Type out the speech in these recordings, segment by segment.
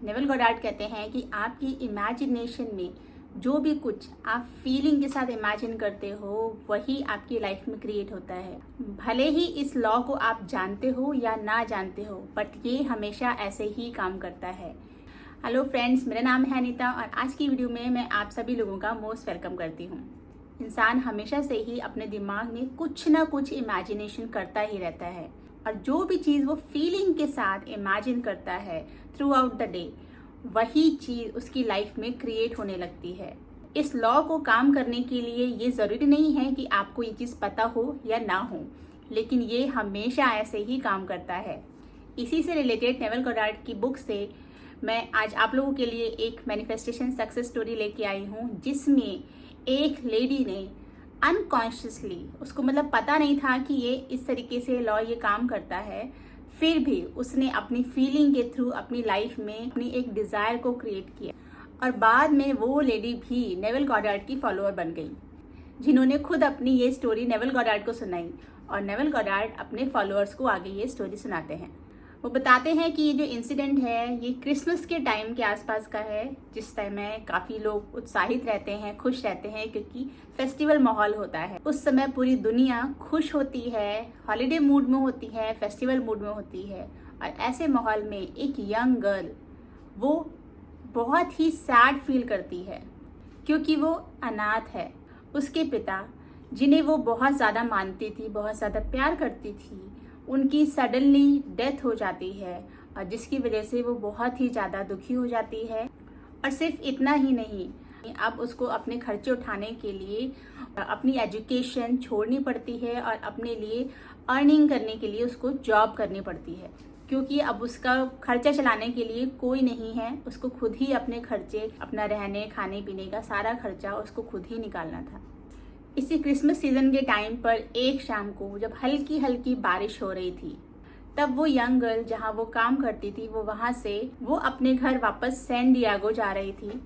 Naval Goddard कहते हैं कि आपकी इमेजिनेशन में जो भी कुछ आप फीलिंग के साथ इमेजिन करते हो वही आपकी लाइफ में क्रिएट होता है। भले ही इस लॉ को आप जानते हो या ना जानते हो, बट ये हमेशा ऐसे ही काम करता है। हेलो फ्रेंड्स, मेरा नाम है अनीता और आज की वीडियो में मैं आप सभी लोगों का मोस्ट वेलकम करती हूँ। इंसान हमेशा से ही अपने दिमाग में कुछ ना कुछ इमेजिनेशन करता ही रहता है और जो भी चीज़ वो फीलिंग के साथ इमेजिन करता है थ्रू आउट द डे, वही चीज़ उसकी लाइफ में क्रिएट होने लगती है। इस लॉ को काम करने के लिए ये ज़रूरी नहीं है कि आपको ये चीज़ पता हो या ना हो, लेकिन ये हमेशा ऐसे ही काम करता है। इसी से रिलेटेड नेवल गॉडार्ड की बुक से मैं आज आप लोगों के लिए एक मैनिफेस्टेशन सक्सेस स्टोरी लेके आई हूँ, जिसमें एक लेडी ने अनकॉन्शियसली, उसको मतलब पता नहीं था कि ये इस तरीके से लॉ ये काम करता है, फिर भी उसने अपनी फीलिंग के थ्रू अपनी लाइफ में अपनी एक डिज़ायर को क्रिएट किया और बाद में वो लेडी भी नेवल गॉडार्ड की फॉलोअर बन गई, जिन्होंने खुद अपनी ये स्टोरी नेवल गॉडार्ड को सुनाई और नेवल गॉडार्ड अपने फॉलोअर्स को आगे ये स्टोरी सुनाते हैं। वो बताते हैं कि ये जो इंसिडेंट है ये क्रिसमस के टाइम के आसपास का है, जिस टाइम में काफ़ी लोग उत्साहित रहते हैं, खुश रहते हैं, क्योंकि फेस्टिवल माहौल होता है। उस समय पूरी दुनिया खुश होती है, हॉलीडे मूड में होती है, फेस्टिवल मूड में होती है। और ऐसे माहौल में एक यंग गर्ल वो बहुत ही सैड फील करती है, क्योंकि वो अनाथ है। उसके पिता, जिन्हें वो बहुत ज़्यादा मानती थी, बहुत ज़्यादा प्यार करती थी, उनकी सडनली डेथ हो जाती है और जिसकी वजह से वो बहुत ही ज़्यादा दुखी हो जाती है। और सिर्फ इतना ही नहीं, अब उसको अपने खर्चे उठाने के लिए अपनी एजुकेशन छोड़नी पड़ती है और अपने लिए अर्निंग करने के लिए उसको जॉब करनी पड़ती है, क्योंकि अब उसका खर्चा चलाने के लिए कोई नहीं है। उसको खुद ही अपने खर्चे, अपना रहने खाने पीने का सारा खर्चा उसको खुद ही निकालना था। इसी क्रिसमस सीजन के टाइम पर एक शाम को जब हल्की हल्की बारिश हो रही थी, तब वो यंग गर्ल जहाँ वो काम करती थी, वो वहाँ से वो अपने घर वापस सैन डिएगो जा रही थी।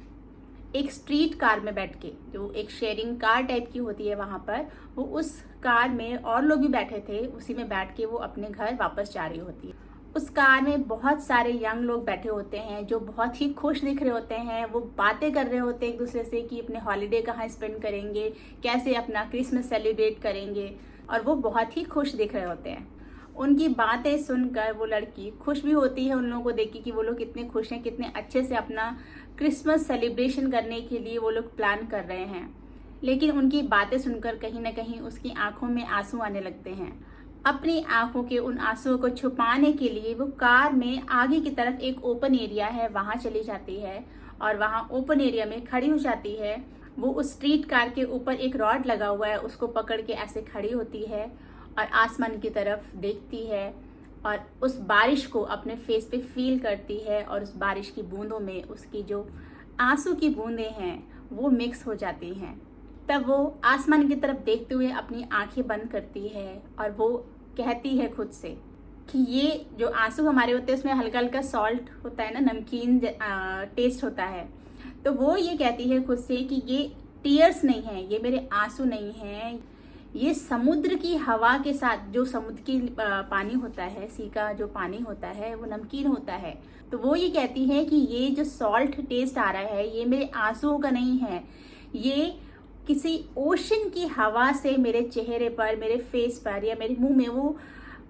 एक स्ट्रीट कार में बैठ के, जो एक शेयरिंग कार टाइप की होती है वहाँ पर, वो उस कार में और लोग भी बैठे थे, उसी में बैठ के वो अपने घर वापस जा रही होती है। उस कार में बहुत सारे यंग लोग बैठे होते हैं जो बहुत ही खुश दिख रहे होते हैं। वो बातें कर रहे होते हैं एक दूसरे से कि अपने हॉलीडे कहाँ स्पेंड करेंगे, कैसे अपना क्रिसमस सेलिब्रेट करेंगे, और वो बहुत ही खुश दिख रहे होते हैं। उनकी बातें सुनकर वो लड़की खुश भी होती है, उन लोगों को देख के कि वो लोग कितने खुश हैं, कितने अच्छे से अपना क्रिसमस सेलिब्रेशन करने के लिए वो लोग प्लान कर रहे हैं। लेकिन उनकी बातें सुनकर कहीं ना कहीं उसकी आंखों में आंसू आने लगते हैं। अपनी आंखों के उन आंसुओं को छुपाने के लिए वो कार में आगे की तरफ एक ओपन एरिया है, वहाँ चली जाती है और वहाँ ओपन एरिया में खड़ी हो जाती है। वो उस स्ट्रीट कार के ऊपर एक रॉड लगा हुआ है, उसको पकड़ के ऐसे खड़ी होती है और आसमान की तरफ देखती है और उस बारिश को अपने फेस पे फील करती है और उस बारिश की बूंदों में उसकी जो आंसू की बूंदें हैं वो मिक्स हो जाती हैं। तब वो आसमान की तरफ देखते हुए अपनी आंखें बंद करती है और वो कहती है खुद से कि ये जो आंसू हमारे होते हैं उसमें हल्का हल्का सॉल्ट होता है ना, नमकीन टेस्ट होता है। तो वो ये कहती है खुद से कि ये टीयर्स नहीं है, ये मेरे आंसू नहीं हैं, ये समुद्र की हवा के साथ, जो समुद्र की पानी होता है, सी का जो पानी होता है वो नमकीन होता है। तो वो ये कहती है कि ये जो सॉल्ट टेस्ट आ रहा है ये मेरे आंसुओं का नहीं है, ये किसी ओशन की हवा से मेरे चेहरे पर, मेरे फेस पर या मेरे मुंह में वो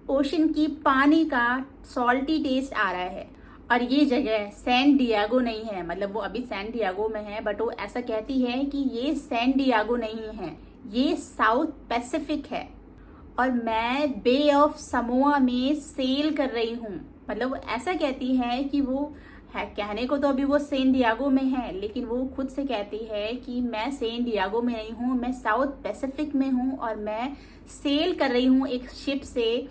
ओशन की पानी का सॉल्टी टेस्ट आ रहा है। और ये जगह सैन डिएगो नहीं है, मतलब वो अभी सैन डिएगो में है, बट वो ऐसा कहती है कि ये सैन डिएगो नहीं है, ये साउथ पैसिफिक है और मैं बे ऑफ समोआ में सेल कर रही हूँ। मतलब ऐसा कहती है कि वो है, कहने को तो अभी वो सैन डिएगो में है, लेकिन वो खुद से कहती है कि मैं सैन डिएगो में नहीं हूँ, मैं साउथ पैसिफिक में हूँ और मैं सेल कर रही हूँ एक शिप से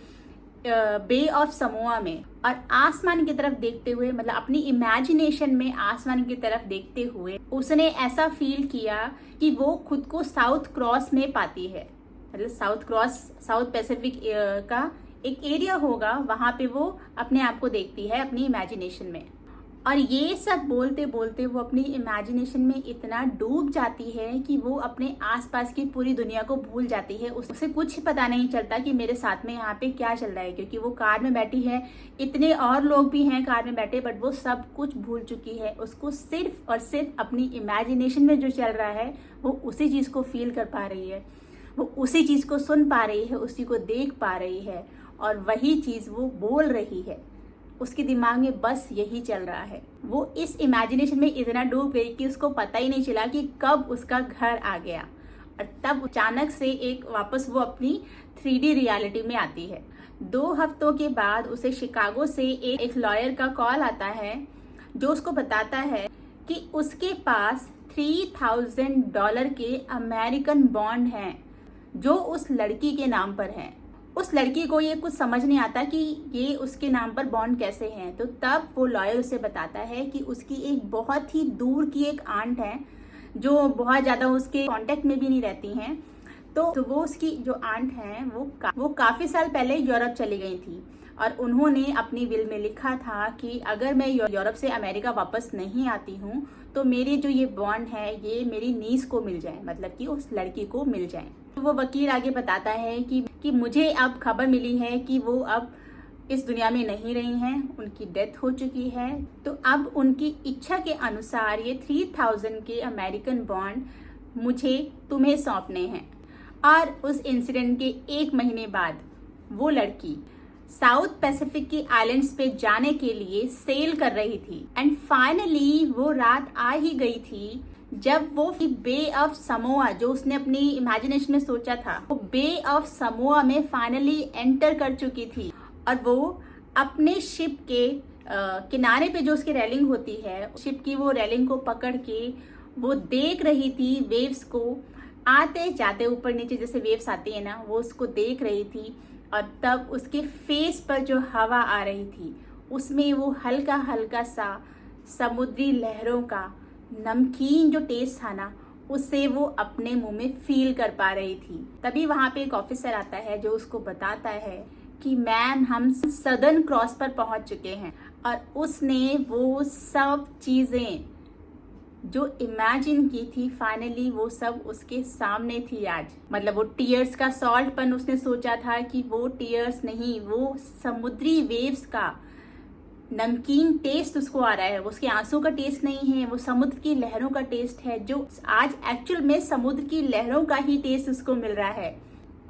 बे ऑफ समोआ में। और आसमान की तरफ देखते हुए, मतलब अपनी इमेजिनेशन में आसमान की तरफ देखते हुए उसने ऐसा फील किया कि वो खुद को साउथ क्रॉस में पाती है। मतलब साउथ क्रॉस, साउथ पैसिफिक का एक एरिया होगा, वहाँ पे वो अपने आप को देखती है अपनी इमेजिनेशन में। और ये सब बोलते बोलते वो अपनी इमेजिनेशन में इतना डूब जाती है कि वो अपने आसपास की पूरी दुनिया को भूल जाती है। उसे कुछ पता नहीं चलता कि मेरे साथ में यहाँ पे क्या चल रहा है, क्योंकि वो कार में बैठी है, इतने और लोग भी हैं कार में बैठे, बट वो सब कुछ भूल चुकी है। उसको सिर्फ और सिर्फ अपनी इमेजिनेशन में जो चल रहा है वो उसी चीज़ को फील कर पा रही है, वो उसी चीज़ को सुन पा रही है, उसी को देख पा रही है, और वही चीज़ वो बोल रही है। उसके दिमाग में बस यही चल रहा है। वो इस इमेजिनेशन में इतना डूब गई कि उसको पता ही नहीं चला कि कब उसका घर आ गया, और तब अचानक से वापस वो अपनी 3D रियलिटी में आती है। 2 हफ्तों के बाद उसे शिकागो से एक लॉयर का कॉल आता है, जो उसको बताता है कि उसके पास $3000 के अमेरिकन बॉन्ड हैं, जो उस लड़की के नाम पर हैं। उस लड़की को ये कुछ समझ नहीं आता कि ये उसके नाम पर बॉन्ड कैसे हैं। तो तब वो लॉयर उसे बताता है कि उसकी एक बहुत ही दूर की एक आंट है, जो बहुत ज़्यादा उसके कांटेक्ट में भी नहीं रहती हैं। तो वो उसकी जो आंट हैं वो काफ़ी साल पहले यूरोप चली गई थी, और उन्होंने अपनी विल में लिखा था कि अगर मैं यूरोप से अमेरिका वापस नहीं आती हूँ तो मेरे जो ये बॉन्ड है ये मेरी नीस को मिल जाए, मतलब कि उस लड़की को मिल जाए। तो वो वकील आगे बताता है कि मुझे अब खबर मिली है कि वो अब इस दुनिया में नहीं रही हैं, उनकी डेथ हो चुकी है। तो अब उनकी इच्छा के अनुसार ये 3000 के अमेरिकन बॉन्ड मुझे तुम्हें सौंपने हैं। और उस इंसिडेंट के 1 महीने बाद वो लड़की साउथ पैसिफिक की आइलैंड्स पे जाने के लिए सेल कर रही थी, एंड फाइनली वो रात आ ही गई थी जब वो बे ऑफ समोआ, जो उसने अपनी इमेजिनेशन में सोचा था, वो बे ऑफ समोआ में फाइनली एंटर कर चुकी थी। और वो अपने शिप के किनारे पे जो उसकी रेलिंग होती है, शिप की वो रेलिंग को पकड़ के वो देख रही थी वेव्स को आते जाते, ऊपर नीचे जैसे वेव्स आती है ना, वो उसको देख रही थी। और तब उसके फेस पर जो हवा आ रही थी उसमें वो हल्का हल्का सा समुद्री लहरों का नमकीन जो टेस्ट था ना, उससे वो अपने मुंह में फील कर पा रही थी। तभी वहां पे एक ऑफिसर आता है जो उसको बताता है कि मैम हम सदर्न क्रॉस पर पहुंच चुके हैं। और उसने वो सब चीजें जो इमेजिन की थी फाइनली वो सब उसके सामने थी आज। मतलब वो टीयर्स का सॉल्ट पन उसने सोचा था कि वो टीयर्स नहीं, वो समुद्री वेव्स का नमकीन टेस्ट उसको आ रहा है। वो उसके आंसू का टेस्ट नहीं है, वो समुद्र की लहरों का टेस्ट है, जो आज एक्चुअल में समुद्र की लहरों का ही टेस्ट उसको मिल रहा है।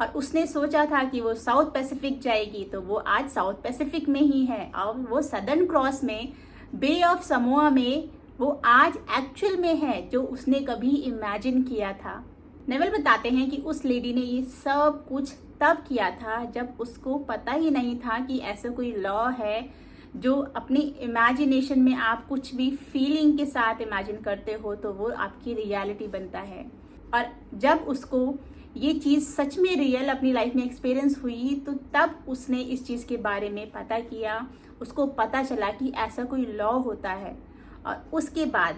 और उसने सोचा था कि वो साउथ पैसिफिक जाएगी, तो वो आज साउथ पैसिफिक में ही है। और वो सदर्न क्रॉस में बे ऑफ समोआ में वो आज एक्चुअल में है, जो उसने कभी इमेजिन किया था। नेवल बताते हैं कि उस लेडी ने ये सब कुछ तब किया था जब उसको पता ही नहीं था कि ऐसा कोई लॉ है जो अपनी इमेजिनेशन में आप कुछ भी फीलिंग के साथ इमेजिन करते हो तो वो आपकी रियलिटी बनता है। और जब उसको ये चीज़ सच में रियल अपनी लाइफ में एक्सपीरियंस हुई तो तब उसने इस चीज़ के बारे में पता किया, उसको पता चला कि ऐसा कोई लॉ होता है। और उसके बाद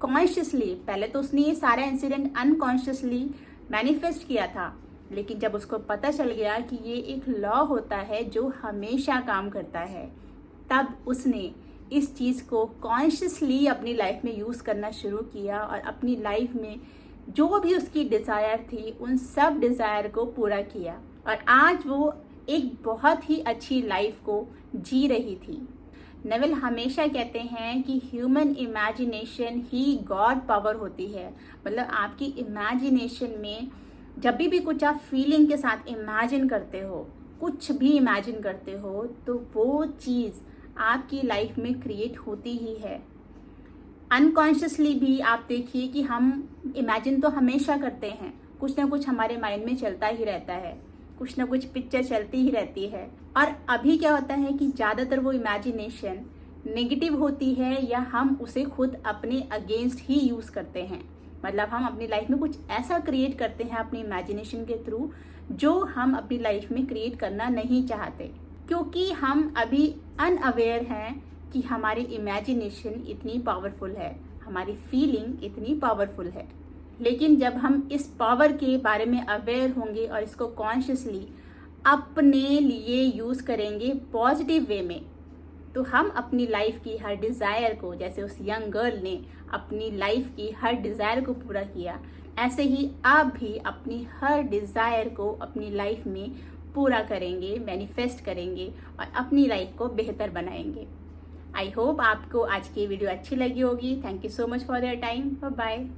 कॉन्शियसली, पहले तो उसने ये सारा इंसिडेंट अनकॉन्शियसली मैनिफेस्ट किया था, लेकिन जब उसको पता चल गया कि ये एक लॉ होता है जो हमेशा काम करता है, तब उसने इस चीज़ को कॉन्शियसली अपनी लाइफ में यूज़ करना शुरू किया और अपनी लाइफ में जो भी उसकी डिज़ायर थी उन सब डिज़ायर को पूरा किया। और आज वो एक बहुत ही अच्छी लाइफ को जी रही थी। नेवल हमेशा कहते हैं कि ह्यूमन इमेजिनेशन ही गॉड पावर होती है। मतलब आपकी इमेजिनेशन में जब भी कुछ आप फीलिंग के साथ इमेजिन करते हो, कुछ भी इमेजिन करते हो, तो वो चीज़ आपकी लाइफ में क्रिएट होती ही है। अनकॉन्शियसली भी आप देखिए कि हम इमेजिन तो हमेशा करते हैं, कुछ ना कुछ हमारे माइंड में चलता ही रहता है, कुछ ना कुछ पिक्चर चलती ही रहती है। और अभी क्या होता है कि ज़्यादातर वो इमेजिनेशन नेगेटिव होती है या हम उसे खुद अपने अगेंस्ट ही यूज़ करते हैं। मतलब हम अपनी लाइफ में कुछ ऐसा क्रिएट करते हैं अपनी इमेजिनेशन के थ्रू जो हम अपनी लाइफ में क्रिएट करना नहीं चाहते, क्योंकि हम अभी अनअवेयर हैं कि हमारी इमेजिनेशन इतनी पावरफुल है, हमारी फीलिंग इतनी पावरफुल है। लेकिन जब हम इस पावर के बारे में अवेयर होंगे और इसको कॉन्शियसली अपने लिए यूज़ करेंगे पॉजिटिव वे में, तो हम अपनी लाइफ की हर डिज़ायर को, जैसे उस यंग गर्ल ने अपनी लाइफ की हर डिज़ायर को पूरा किया, ऐसे ही आप भी अपनी हर डिज़ायर को अपनी लाइफ में पूरा करेंगे, मैनिफेस्ट करेंगे और अपनी लाइफ को बेहतर बनाएंगे। आई होप आपको आज की वीडियो अच्छी लगी होगी। Thank you so much for your time. Bye bye.